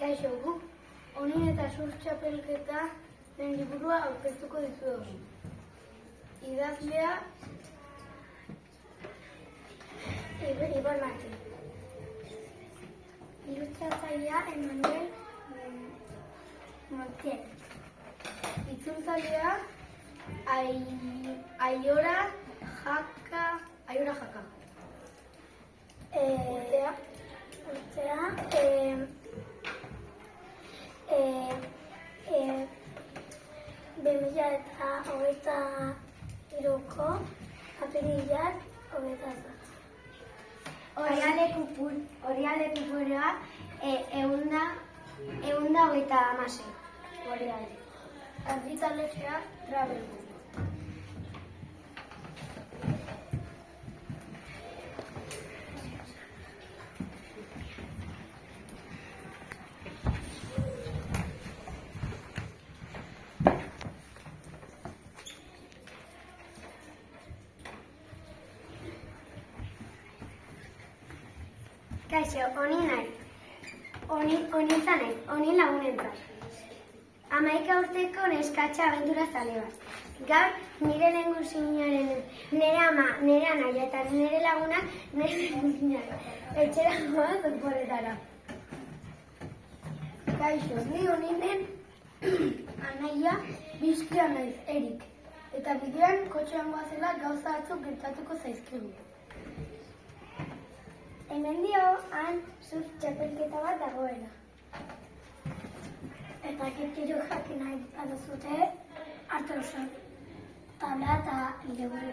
Kaixo, guk Onin eta Surf txapelketa den liburua aurkeztuko dizuegu. Idazlea Ibon Martin. Ilustratzailea Emmanuel Montiel. Itzultzailea Aiora Jaka. Urtea 2023ko apirilak 27. Orialekupuroa 126. Oriale. Argitaletxea Travelbook. Kaixo, Onin naiz. Onin lagunentzat. 11 urteko neskatxa abentura zale bat. Gaur nire lehengusinaren, nire ama, nire anaia eta nire lagunak nire lehengusinaren. Etxera joan zutboretara. Kaixo, ni Oninen anaia bizkia naiz, Erik. Eta bidean kotxean goazela gauza batzuk gertatuko zaizkigu. Hemen dio, han surf txapelketa bat dagoela. Eta kirkiru jakin nahi baduzute, hartu tabla eta liburu